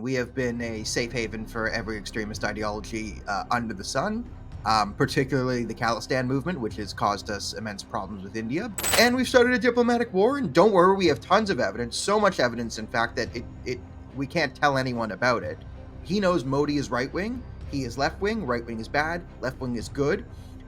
we have been a safe haven for every extremist ideology under the sun, particularly the Khalistan movement, which has caused us immense problems with India. And we've started a diplomatic war, and don't worry, we have tons of evidence, so much evidence, in fact, that we can't tell anyone about it. He knows Modi is right-wing, he is left-wing, right-wing is bad, left-wing is good,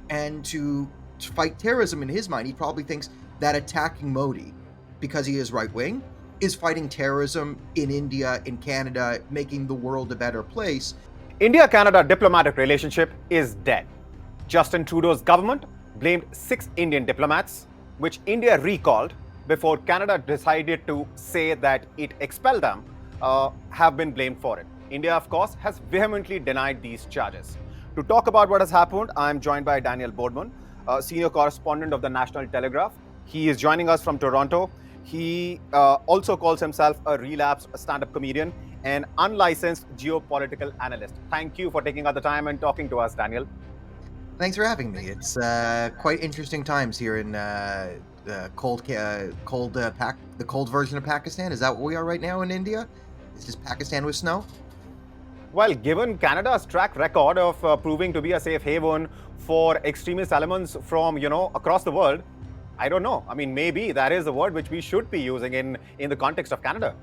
and to fight terrorism in his mind, he probably thinks that attacking Modi, because he is right-wing, is fighting terrorism in India, in Canada, making the world a better place. India-Canada diplomatic relationship is dead. Justin Trudeau's government blamed 6 Indian diplomats, which India recalled before Canada decided to say that it expelled them, have been blamed for it. India, of course, has vehemently denied these charges. To talk about what has happened, I am joined by Daniel Bordman, senior correspondent of the National Telegraph. He is joining us from Toronto. He also calls himself a relapsed stand-up comedian and unlicensed geopolitical analyst. Thank you for taking out the time and talking to us, Daniel. Thanks for having me. It's quite interesting times here in the cold version of Pakistan. Is that what we are right now in India? Is just Pakistan with snow? Well, given Canada's track record of proving to be a safe haven for extremist elements from, across the world, I don't know. I mean, maybe that is a word which we should be using in the context of Canada.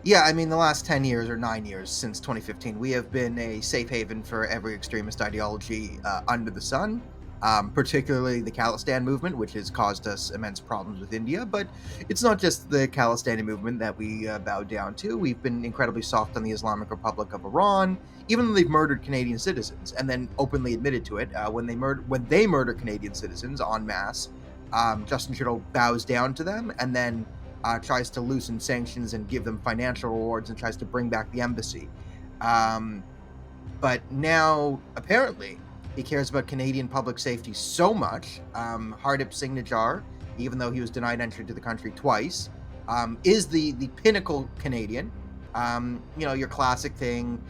Yeah, I mean, the last 10 years or 9 years since 2015, we have been a safe haven for every extremist ideology under the sun, particularly the Khalistan movement, which has caused us immense problems with India. But it's not just the Khalistani movement that we bow down to. We've been incredibly soft on the Islamic Republic of Iran, even though they've murdered Canadian citizens and then openly admitted to it. When they murder Canadian citizens en masse, Justin Trudeau bows down to them and then tries to loosen sanctions and give them financial rewards and tries to bring back the embassy. But now, apparently, he cares about Canadian public safety so much. Hardip Singh Nijjar, even though he was denied entry to the country twice, is the pinnacle Canadian. Your classic thing,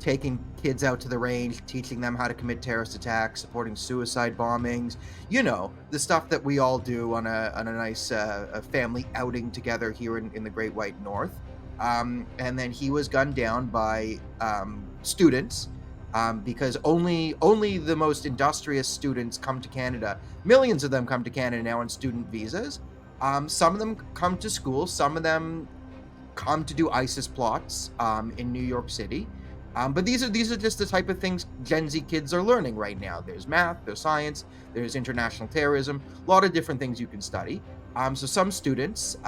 taking kids out to the range, teaching them how to commit terrorist attacks, supporting suicide bombings, the stuff that we all do on a nice family outing together here in the Great White North. And then he was gunned down by students because only the most industrious students come to Canada. Millions of them come to Canada now on student visas. Some of them come to school. Some of them come to do ISIS plots in New York City. But these are just the type of things Gen Z kids are learning right now. There's math, there's science, there's international terrorism, a lot of different things you can study. So some students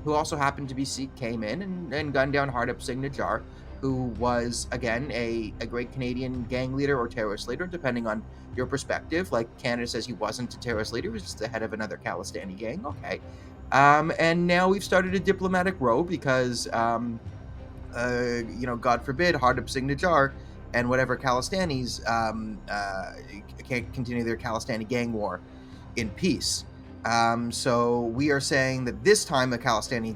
who also happened to be Sikh came in and gunned down Hardip Singh Nijjar, who was, again, a great Canadian gang leader or terrorist leader, depending on your perspective. Like, Canada says he wasn't a terrorist leader, he was just the head of another Khalistani gang. Okay. And now we've started a diplomatic row because... God forbid, Hardip Singh Nijjar and whatever Khalistanis can't continue their Khalistani gang war in peace. So we are saying that this time the Khalistani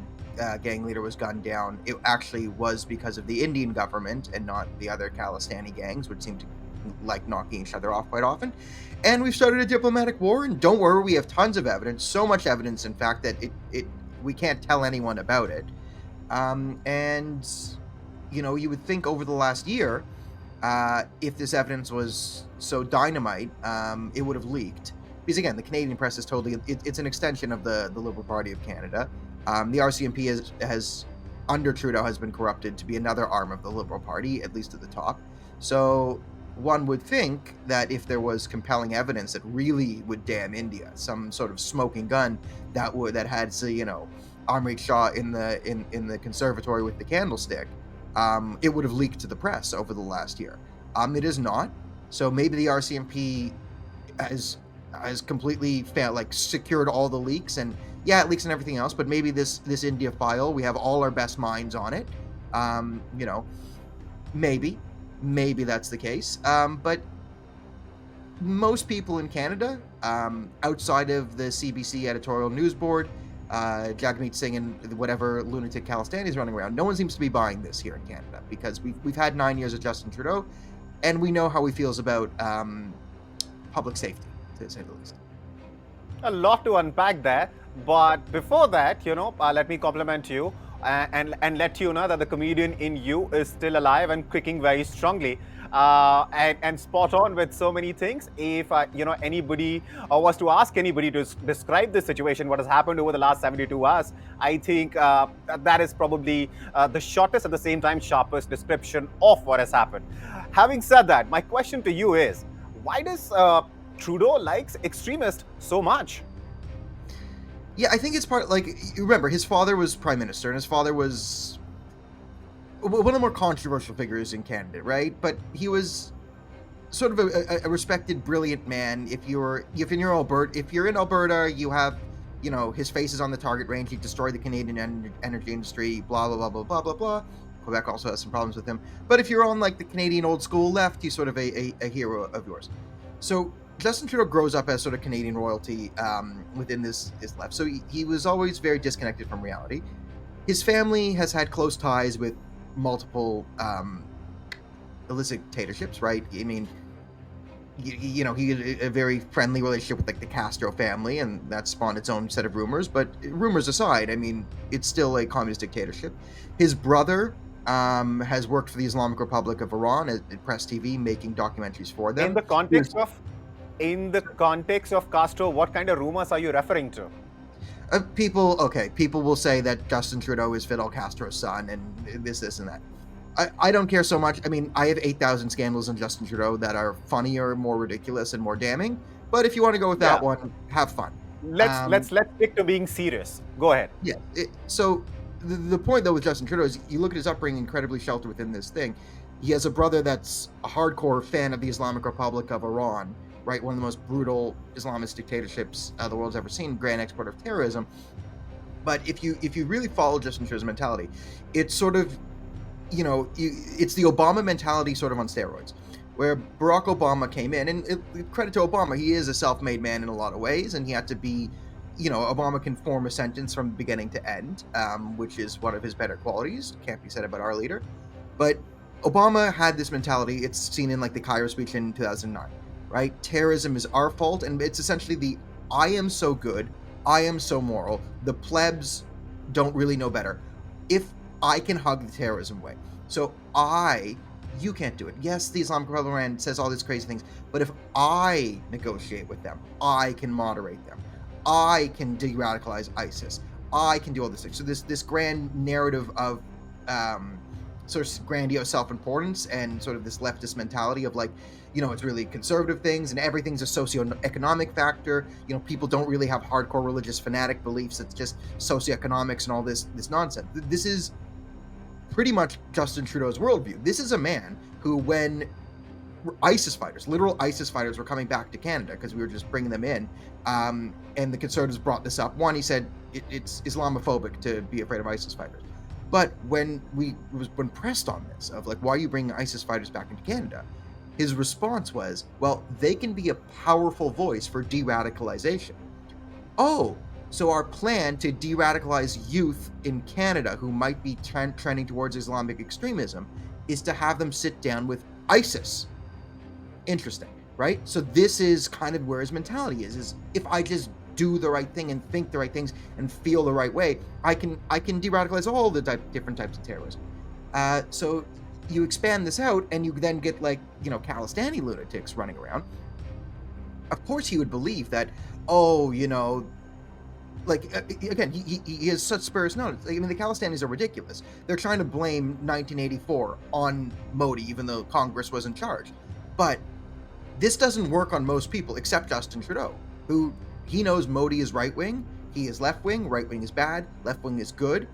gang leader was gunned down, it actually was because of the Indian government and not the other Khalistani gangs, which seem to like knocking each other off quite often. And we've started a diplomatic war, and don't worry, we have tons of evidence, so much evidence, in fact, that we can't tell anyone about it. You would think over the last year, if this evidence was so dynamite, it would have leaked. Because again, the Canadian press is totally, it's an extension of the Liberal Party of Canada. The RCMP has, under Trudeau, has been corrupted to be another arm of the Liberal Party, at least at the top. So one would think that if there was compelling evidence that really would damn India, some sort of smoking gun that had, Amrit Shah in the conservatory with the candlestick, it would have leaked to the press over the last year. It is not. So maybe the RCMP has completely secured all the leaks, and it leaks and everything else. But maybe this India file, we have all our best minds on it. Maybe that's the case. But most people in Canada, outside of the CBC editorial news board, Jagmeet Singh and whatever lunatic Khalistan is running around, no one seems to be buying this here in Canada, because we've had 9 years of Justin Trudeau, and we know how he feels about public safety, to say the least. A lot to unpack there, but before that, let me compliment you and let you know that the comedian in you is still alive and kicking very strongly. And spot on with so many things. If anybody was to ask anybody to describe this situation, what has happened over the last 72 hours, I think that is probably the shortest at the same time sharpest description of what has happened. Having said that, my question to you is, why does Trudeau likes extremists so much? Yeah, I think it's like, you remember, his father was prime minister, and his father was one of the more controversial figures in Canada, right? But he was sort of a respected, brilliant man. If you're in Alberta, you have, his face is on the target range. He destroyed the Canadian energy industry. Blah blah blah blah blah blah blah. Quebec also has some problems with him. But if you're on like the Canadian old school left, he's sort of a hero of yours. So Justin Trudeau grows up as sort of Canadian royalty within this left. So he was always very disconnected from reality. His family has had close ties with multiple illicit dictatorships, right? I mean, he had a very friendly relationship with like the Castro family, and that spawned its own set of rumors. But rumors aside, I mean, it's still a communist dictatorship. His brother has worked for the Islamic Republic of Iran at Press TV, making documentaries for them. In the context of Castro, what kind of rumors are you referring to? People will say that Justin Trudeau is Fidel Castro's son, and this, and that. I don't care so much. I mean, I have 8,000 scandals on Justin Trudeau that are funnier, more ridiculous, and more damning. But if you want to go with that one, have fun. Let's stick to being serious. Go ahead. Yeah. So the point, though, with Justin Trudeau is you look at his upbringing, incredibly sheltered within this thing. He has a brother that's a hardcore fan of the Islamic Republic of Iran, right? One of the most brutal Islamist dictatorships the world's ever seen, grand exporter of terrorism. But if you really follow Justin Trudeau's mentality, it's sort of, it's the Obama mentality sort of on steroids, where Barack Obama came in, and credit to Obama, he is a self-made man in a lot of ways, and he had to be, Obama can form a sentence from beginning to end, which is one of his better qualities. Can't be said about our leader. But Obama had this mentality. It's seen in like the Cairo speech in 2009, right? Terrorism is our fault, and it's essentially I am so good, I am so moral, the plebs don't really know better. If I can hug the terrorism way, so you can't do it. Yes, the Islamic Republic of Iran says all these crazy things, but if I negotiate with them, I can moderate them, I can de-radicalize ISIS, I can do all this things. So this grand narrative of sort of grandiose self-importance and sort of this leftist mentality of like, it's really conservative things and everything's a socioeconomic factor. People don't really have hardcore religious fanatic beliefs. It's just socioeconomics and all this nonsense. This is pretty much Justin Trudeau's worldview. This is a man who, when ISIS fighters, literal ISIS fighters, were coming back to Canada because we were just bringing them in, and the Conservatives brought this up. One, he said it's Islamophobic to be afraid of ISIS fighters. But when pressed on this, of like, why are you bringing ISIS fighters back into Canada? His response was, well, they can be a powerful voice for de-radicalization. Oh, so our plan to de-radicalize youth in Canada who might be trending towards Islamic extremism is to have them sit down with ISIS. Interesting, right? So this is kind of where his mentality is if I just do the right thing and think the right things and feel the right way, I can de-radicalize all the different types of terrorism. So you expand this out, and you then get like Khalistani lunatics running around. Of course, he would believe that. Again, he has such spurious knowledge. I mean, the Khalistanis are ridiculous. They're trying to blame 1984 on Modi, even though Congress was in charge. But this doesn't work on most people, except Justin Trudeau, who he knows Modi is right-wing, he is left-wing, right-wing is bad, left-wing is good.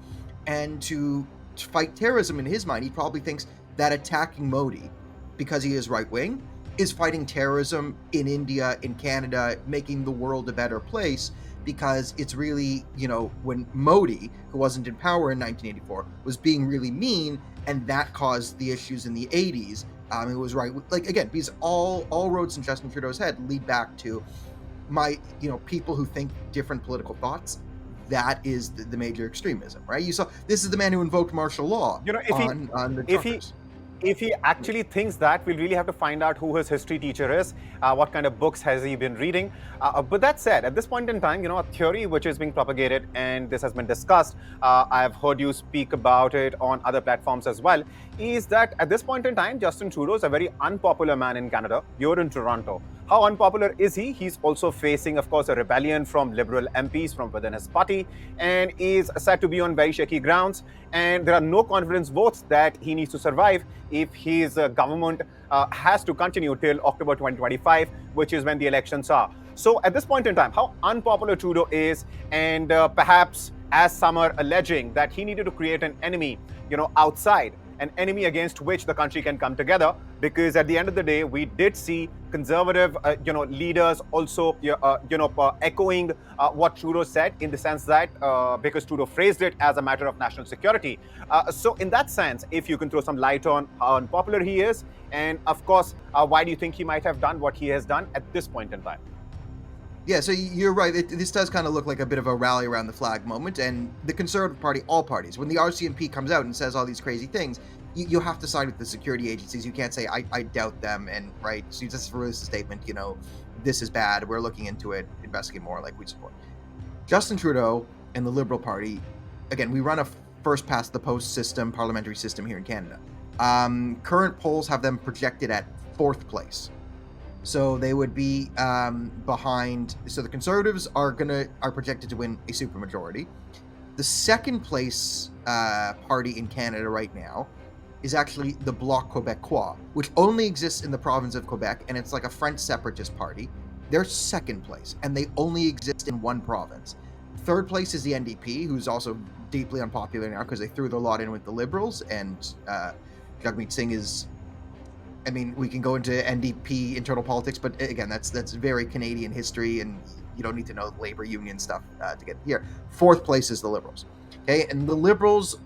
And to fight terrorism in his mind, he probably thinks that attacking Modi, because he is right-wing, is fighting terrorism in India, in Canada, making the world a better place, because it's really, when Modi, who wasn't in power in 1984, was being really mean, and that caused the issues in the 80s. It was right, like, again, because all roads in Justin Trudeau's head lead back to people who think different political thoughts. That is the major extremism, right? You saw, this is the man who invoked martial law on the truckers. if he actually thinks that, we'll really have to find out who his history teacher is, what kind of books has he been reading. But that said, at this point in time, a theory which is being propagated, and this has been discussed, I've heard you speak about it on other platforms as well, is that at this point in time, Justin Trudeau is a very unpopular man in Canada. You're in Toronto. How unpopular is he? He's also facing, of course, a rebellion from Liberal MPs from within his party, and is said to be on very shaky grounds. And there are no confidence votes that he needs to survive if his government has to continue till October 2025, which is when the elections are. So at this point in time, how unpopular Trudeau is, and perhaps, as some are alleging, that he needed to create an enemy, outside, an enemy against which the country can come together, because at the end of the day, we did see conservative, leaders also, echoing what Trudeau said, in the sense that because Trudeau phrased it as a matter of national security. So in that sense, if you can throw some light on how unpopular he is, and of course, why do you think he might have done what he has done at this point in time? Yeah, so you're right. This does kind of look like a bit of a rally around the flag moment, and the Conservative Party, all parties, when the RCMP comes out and says all these crazy things, you have to side with the security agencies. You can't say, I doubt them, and right, so you just release a statement, this is bad, we're looking into it, investigate more, like we support. Justin Trudeau and the Liberal Party, again, we run a first past the post system, parliamentary system here in Canada. Current polls have them projected at 4th place. So they would be behind. So the Conservatives are projected to win a supermajority. The second place party in Canada right now is actually the Bloc Québécois, which only exists in the province of Quebec, and it's like a French separatist party. They're second place, and they only exist in one province. Third place is the NDP, who's also deeply unpopular now because they threw their lot in with the Liberals, and Jagmeet Singh is. I mean, we can go into NDP internal politics, but again, that's very Canadian history, and you don't need to know labor union stuff to get here. 4th place is the Liberals, okay? And the Liberals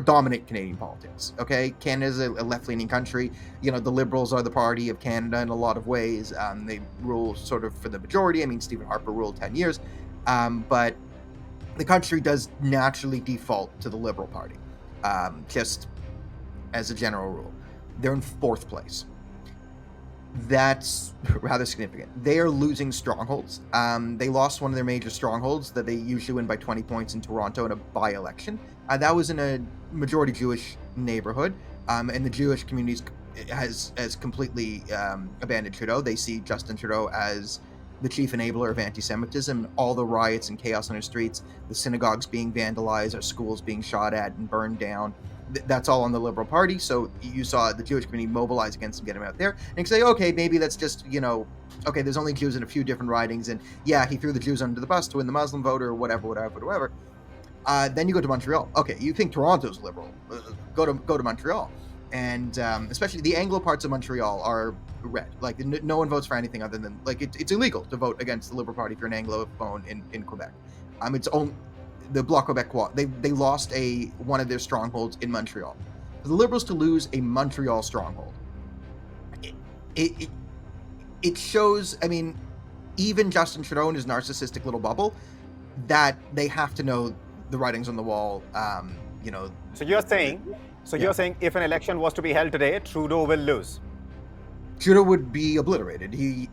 dominate Canadian politics, okay? Canada's a left-leaning country. The Liberals are the party of Canada in a lot of ways. They rule sort of for the majority. I mean, Stephen Harper ruled 10 years, but the country does naturally default to the Liberal Party, just as a general rule. They're in 4th place. That's rather significant. They are losing strongholds. They lost one of their major strongholds that they usually win by 20 points in Toronto in a by-election. That was in a majority Jewish neighborhood, and the Jewish community has completely abandoned Trudeau. They see Justin Trudeau as the chief enabler of anti-Semitism, all the riots and chaos on our streets, the synagogues being vandalized, our schools being shot at and burned down. That's all on the Liberal Party. So you saw the Jewish community mobilize against him, get him out there, and you say, okay, maybe that's just, okay, there's only Jews in a few different ridings, and yeah, he threw the Jews under the bus to win the Muslim vote or whatever. Then you go to Montreal. Okay, you think Toronto's liberal? Go to Montreal, and especially the Anglo parts of Montreal are red. Like no one votes for anything other than it's illegal to vote against the Liberal Party if you're an Anglophone in Quebec. It's only the Bloc Québécois. They lost one of their strongholds in Montreal. For the Liberals to lose a Montreal stronghold, it shows. I mean, even Justin Trudeau in his narcissistic little bubble, that they have to know the writings on the wall. So you're saying, you're saying if an election was to be held today, Trudeau will lose. Trudeau would be obliterated. He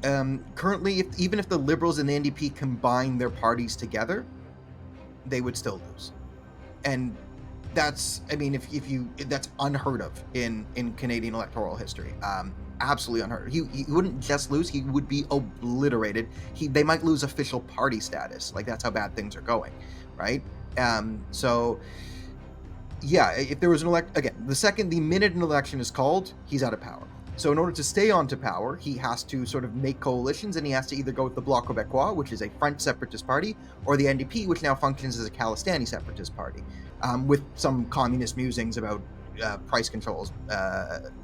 currently, even if the Liberals and the NDP combine their parties together, they would still lose. And that's, I mean, that's unheard of in Canadian electoral history. Absolutely unheard of. He wouldn't just lose, he would be obliterated. They might lose official party status. Like, that's how bad things are going, right? So yeah, if there was an the minute an election is called, he's out of power. So in order to stay on to power, he has to sort of make coalitions, and he has to either go with the Bloc Québécois, which is a French separatist party, or the NDP, which now functions as a Khalistani separatist party, with some communist musings about price controls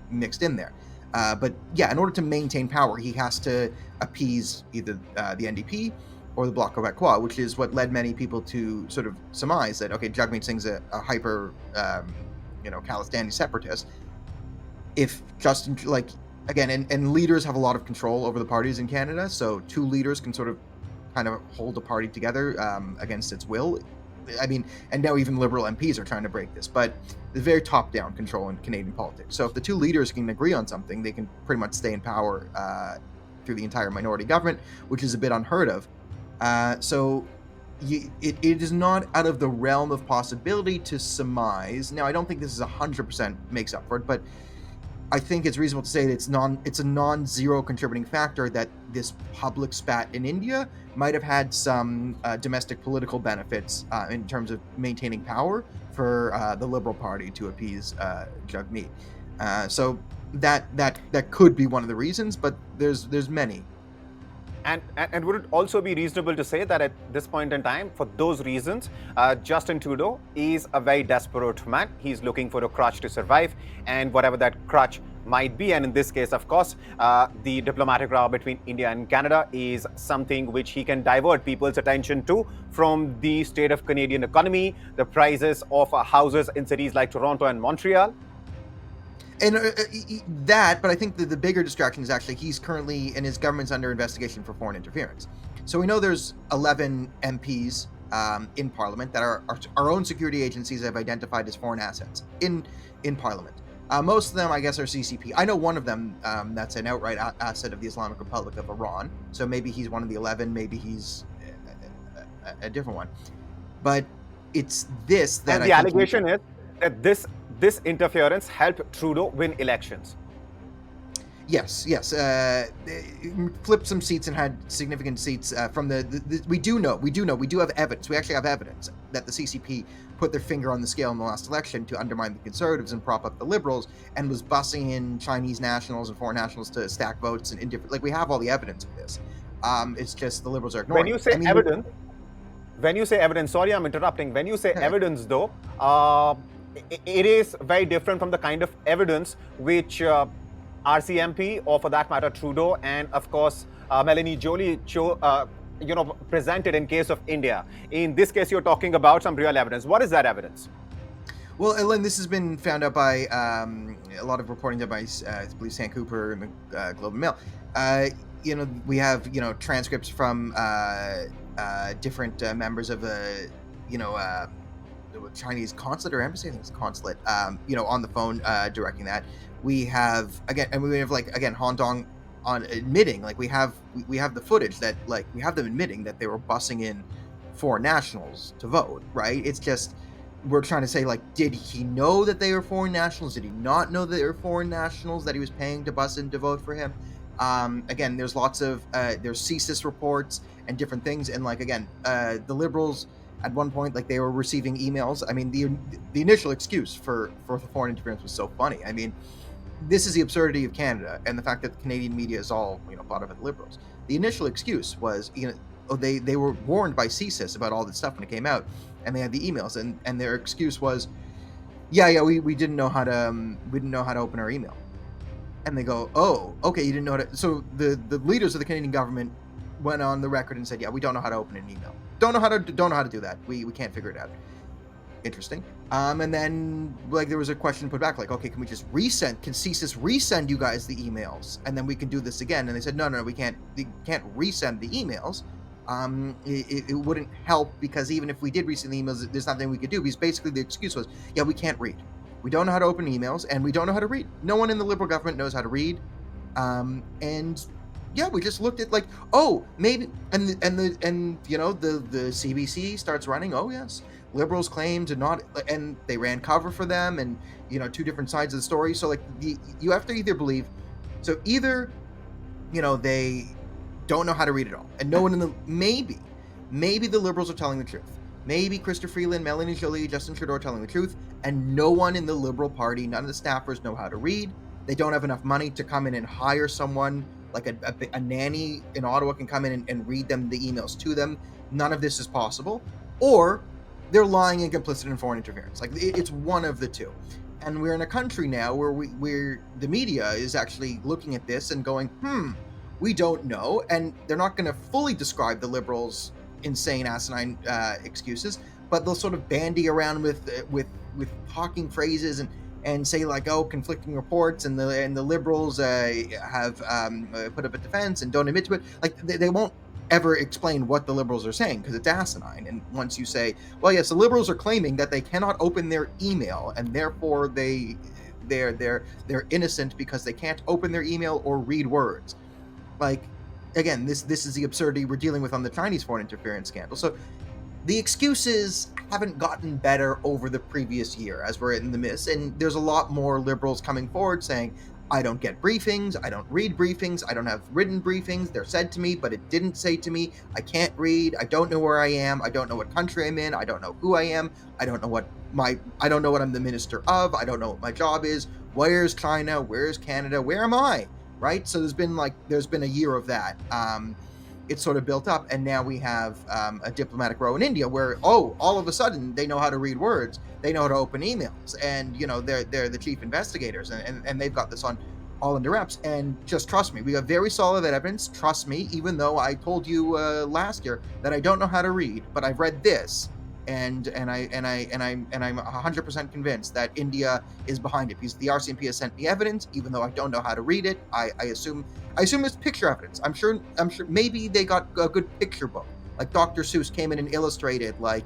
mixed in there. But yeah, in order to maintain power, he has to appease either the NDP or the Bloc Québécois, which is what led many people to sort of surmise that, okay, Jagmeet Singh's a hyper, Khalistani separatist. If Justin, and leaders have a lot of control over the parties in Canada, so two leaders can sort of kind of hold a party together against its will. I mean, and now even Liberal MPs are trying to break this, but there's very top-down control in Canadian politics. So if the two leaders can agree on something, they can pretty much stay in power through the entire minority government, which is a bit unheard of. It is not out of the realm of possibility to surmise. Now, I don't think this is 100% makes up for it, but I think it's reasonable to say that it's a non-zero contributing factor that this public spat in India might have had some domestic political benefits in terms of maintaining power for the Liberal Party to appease Jagmeet. So that could be one of the reasons, but there's many. And would it also be reasonable to say that at this point in time, for those reasons, Justin Trudeau is a very desperate man. He's looking for a crutch to survive, and whatever that crutch might be, and in this case, of course, the diplomatic row between India and Canada is something which he can divert people's attention to from the state of Canadian economy, the prices of houses in cities like Toronto and Montreal. And that, but I think the bigger distraction is actually he's currently, and his government's under investigation for foreign interference. So we know there's 11 MPs in Parliament that our own security agencies have identified as foreign assets in Parliament. Most of them, I guess, are CCP. I know one of them that's an outright asset of the Islamic Republic of Iran. So maybe he's one of the 11, maybe he's a different one. But it's this that and the allegation is that this interference helped Trudeau win elections. Yes. Flipped some seats and had significant seats from the we do have evidence. We actually have evidence that the CCP put their finger on the scale in the last election to undermine the Conservatives and prop up the Liberals, and was bussing in Chinese nationals and foreign nationals to stack votes and indifferent. Like, we have all the evidence of this. It's just the Liberals are ignoring. When you say evidence, sorry, I'm interrupting. When you say evidence, though, it is very different from the kind of evidence which RCMP, or for that matter Trudeau, and of course Melanie Joly presented in case of India. In this case, you're talking about some real evidence. What is that evidence? Well, Ellen, this has been found out by a lot of reporting done by, I believe, Sam Cooper and the Globe and Mail. We have transcripts from different members of the Chinese consulate or embassy, I think it's consulate, on the phone directing that. We have Han Dong on admitting, we have the footage that we have them admitting that they were bussing in foreign nationals to vote, right? It's just, we're trying to say, did he know that they were foreign nationals? Did he not know that they were foreign nationals that he was paying to bus in to vote for him? Again, there's lots of there's CSIS reports and different things, and the Liberals at one point, they were receiving emails. I mean, the initial excuse for the foreign interference was so funny. I mean, this is the absurdity of Canada and the fact that the Canadian media is all bought up at the Liberals. The initial excuse was they were warned by CSIS about all this stuff when it came out, and they had the emails, and their excuse was, we didn't know how to open our email. And they go, oh, okay, you didn't know how to. So the leaders of the Canadian government went on the record and said, we don't know how to open an email. Don't know how to do that. We can't figure it out. Interesting. And then there was a question put back, okay, can we just resend? Can CSIS resend you guys the emails, and then we can do this again? And they said, no, we can't. We can't resend the emails. It wouldn't help, because even if we did resend the emails, there's nothing we could do. Because basically the excuse was, we can't read. We don't know how to open emails, and we don't know how to read. No one in the Liberal government knows how to read. We just looked at maybe, and the CBC starts running. Oh yes, Liberals claim to not, and they ran cover for them, and two different sides of the story. So you have to either believe, either they don't know how to read at all, and no one in the maybe the Liberals are telling the truth. Maybe Chrystia Freeland, Melanie Joly, Justin Trudeau are telling the truth, and no one in the Liberal Party, none of the staffers know how to read. They don't have enough money to come in and hire someone a nanny in Ottawa can come in and read them the emails to them. None of this is possible. Or they're lying and complicit in foreign interference. It's one of the two. And we're in a country now where the media is actually looking at this and going, we don't know. And they're not going to fully describe the Liberals' insane, asinine excuses, but they'll sort of bandy around with talking phrases and say conflicting reports, and the Liberals have put up a defense and don't admit to it. They won't ever explain what the liberals are saying, because it's asinine. And once you say, well, yes, the liberals are claiming that they cannot open their email and therefore they're innocent because they can't open their email or read words. Like, again, this is the absurdity we're dealing with on the Chinese foreign interference scandal. So the excuses haven't gotten better over the previous year as we're in the midst, and there's a lot more liberals coming forward saying, I don't get briefings, I don't read briefings, I don't have written briefings, they're said to me, but it didn't say to me, I can't read, I don't know where I am, I don't know what country I'm in, I don't know who I am, I don't know what I'm the minister of, I don't know what my job is, where's China, where's Canada, where am I, right? So there's been a year of that. It's sort of built up, and now we have a diplomatic row in India where, all of a sudden they know how to read words, they know how to open emails, and they're the chief investigators, and they've got this on all under wraps. And just trust me, we have very solid evidence. Trust me, even though I told you last year that I don't know how to read, but I've read this, and I'm 100% convinced that India is behind it, because the RCMP has sent me evidence, even though I don't know how to read it. I assume it's picture evidence. I'm sure maybe they got a good picture book, like Dr. Seuss came in and illustrated, like,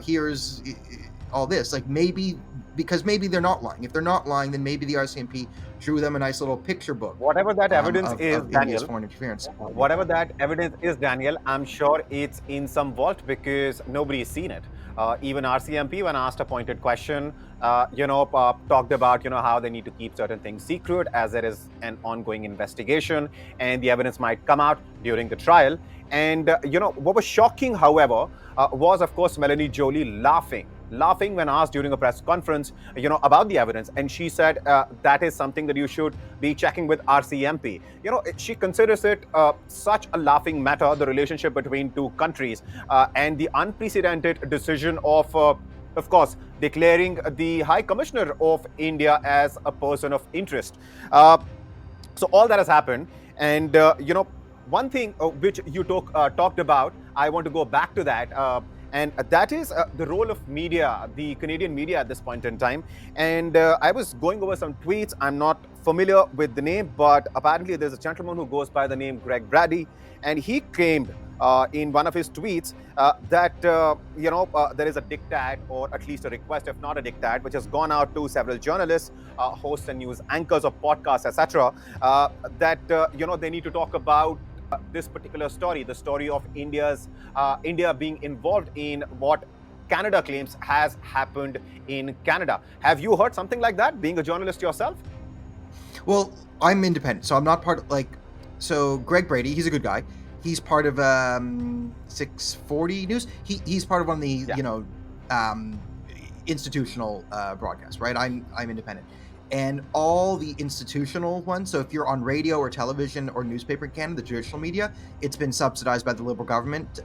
here's all this, like, maybe, because maybe they're not lying. If they're not lying, then maybe the RCMP drew them a nice little picture book. Whatever that evidence is, of Daniel, foreign interference. whatever that evidence is, Daniel, I'm sure it's in some vault because nobody's seen it. Even RCMP, when asked a pointed question, talked about, how they need to keep certain things secret as there is an ongoing investigation and the evidence might come out during the trial. And, what was shocking, however, was, of course, Melanie Joly laughing when asked during a press conference, about the evidence. And she said that is something that you should be checking with RCMP. She considers it such a laughing matter, the relationship between two countries, and the unprecedented decision of course, declaring the High Commissioner of India as a person of interest. So all that has happened. And, one thing which you talked about, I want to go back to that. And that is the role of media, the Canadian media at this point in time. And I was going over some tweets. I'm not familiar with the name, but apparently there's a gentleman who goes by the name Greg Brady, and he claimed in one of his tweets that there is a diktat, or at least a request, if not a diktat, which has gone out to several journalists, hosts and news anchors of podcasts, etc., that they need to talk about this particular story, the story of India being involved in what Canada claims has happened in Canada. Have you heard something like that, being a journalist yourself? Well, I'm independent, so I'm not part of, so Greg Brady, he's a good guy. He's part of 640 News. He's part of one of the institutional broadcasts, right? I'm independent. And all the institutional ones, so if you're on radio or television or newspaper in Canada, the traditional media, it's been subsidized by the Liberal government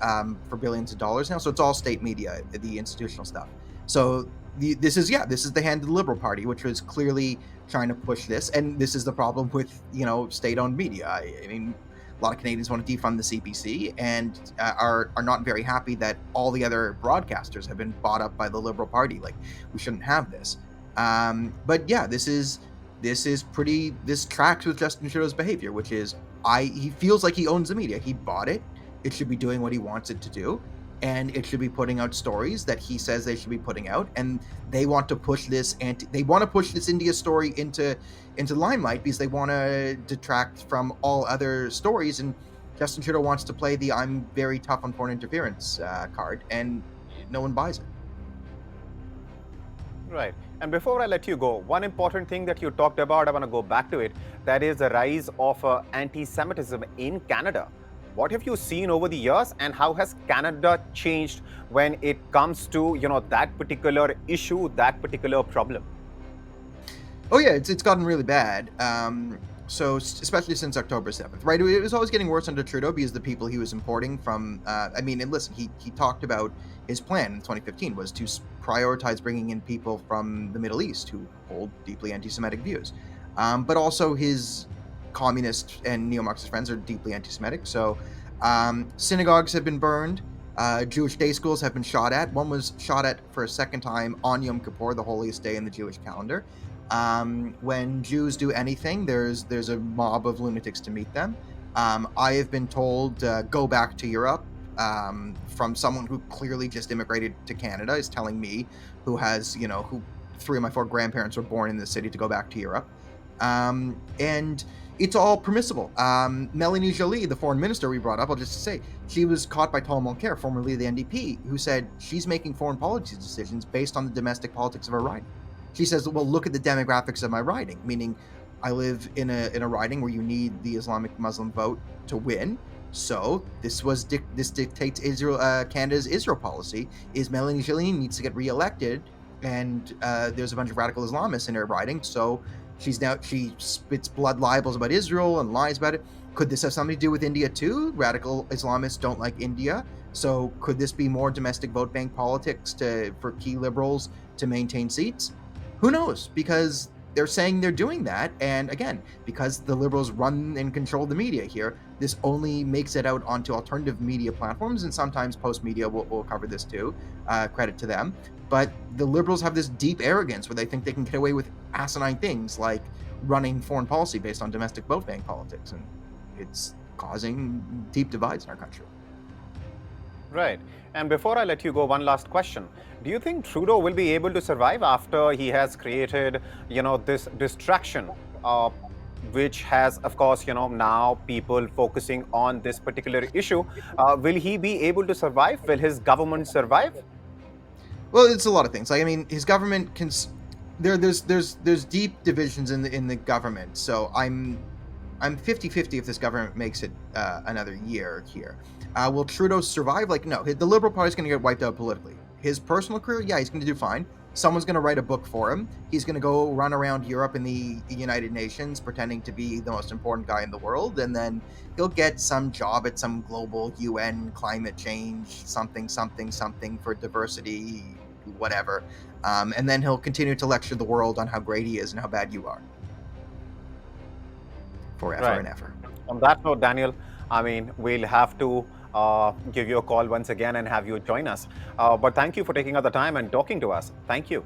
for billions of dollars now. So it's all state media, the institutional stuff. So this is the hand of the Liberal Party, which was clearly trying to push this. And this is the problem with, state-owned media. I mean, a lot of Canadians want to defund the CBC and are not very happy that all the other broadcasters have been bought up by the Liberal Party. Like, we shouldn't have this. But yeah, this tracks with Justin Trudeau's behavior, which is he feels like he owns the media. He bought it. It should be doing what he wants it to do, and it should be putting out stories that he says they should be putting out. And they want to push this India story into limelight because they want to detract from all other stories. And Justin Trudeau wants to play the "I'm very tough on foreign interference" card, and no one buys it. Right. And before I let you go, one important thing that you talked about, I want to go back to it, that is the rise of anti-Semitism in Canada. What have you seen over the years, and how has Canada changed when it comes to, that particular issue, that particular problem? Oh yeah, it's gotten really bad. So especially since October 7th, right? It was always getting worse under Trudeau because the people he was importing from, and listen, he talked about his plan in 2015 was to prioritize bringing in people from the Middle East who hold deeply anti-Semitic views. But also his communist and neo-Marxist friends are deeply anti-Semitic. So synagogues have been burned. Jewish day schools have been shot at. One was shot at for a second time on Yom Kippur, the holiest day in the Jewish calendar. When Jews do anything, there's a mob of lunatics to meet them. I have been told go back to Europe from someone who clearly just immigrated to Canada is telling me, who has, who 3 of my 4 grandparents were born in the city, to go back to Europe. And it's all permissible. Melanie Joly, the foreign minister we brought up, I'll just say, she was caught by Tom Mulcair, formerly the NDP, who said she's making foreign policy decisions based on the domestic politics of her riding. She says, well, look at the demographics of my riding, meaning I live in a riding where you need the Islamic Muslim vote to win. So this dictates Israel, Canada's Israel policy. Is Melanie Joly needs to get reelected, and there's a bunch of radical Islamists in her riding. So she spits blood libels about Israel and lies about it. Could this have something to do with India too? Radical Islamists don't like India. So could this be more domestic vote bank politics for key liberals to maintain seats? Who knows? Because they're saying they're doing that. And again, because the liberals run and control the media here, this only makes it out onto alternative media platforms. And sometimes Post Media will cover this too. Credit to them. But the liberals have this deep arrogance where they think they can get away with asinine things like running foreign policy based on domestic vote bank politics. And it's causing deep divides in our country. Right. And before I let you go, one last question. Do you think Trudeau will be able to survive after he has created, this distraction, which has, of course, now people focusing on this particular issue? Will he be able to survive? Will his government survive? Well, it's a lot of things. Like, I mean, his government can. There's deep divisions in the government. So I'm 50-50 if this government makes it another year here. Will Trudeau survive? Like, no, the Liberal Party's going to get wiped out politically. His personal career, yeah, he's going to do fine. Someone's going to write a book for him. He's going to go run around Europe in the United Nations pretending to be the most important guy in the world, and then he'll get some job at some global UN climate change something for diversity, whatever. And then he'll continue to lecture the world on how great he is and how bad you are. Forever and ever. On that note, Daniel, I mean, we'll have to give you a call once again and have you join us. But thank you for taking out the time and talking to us. Thank you.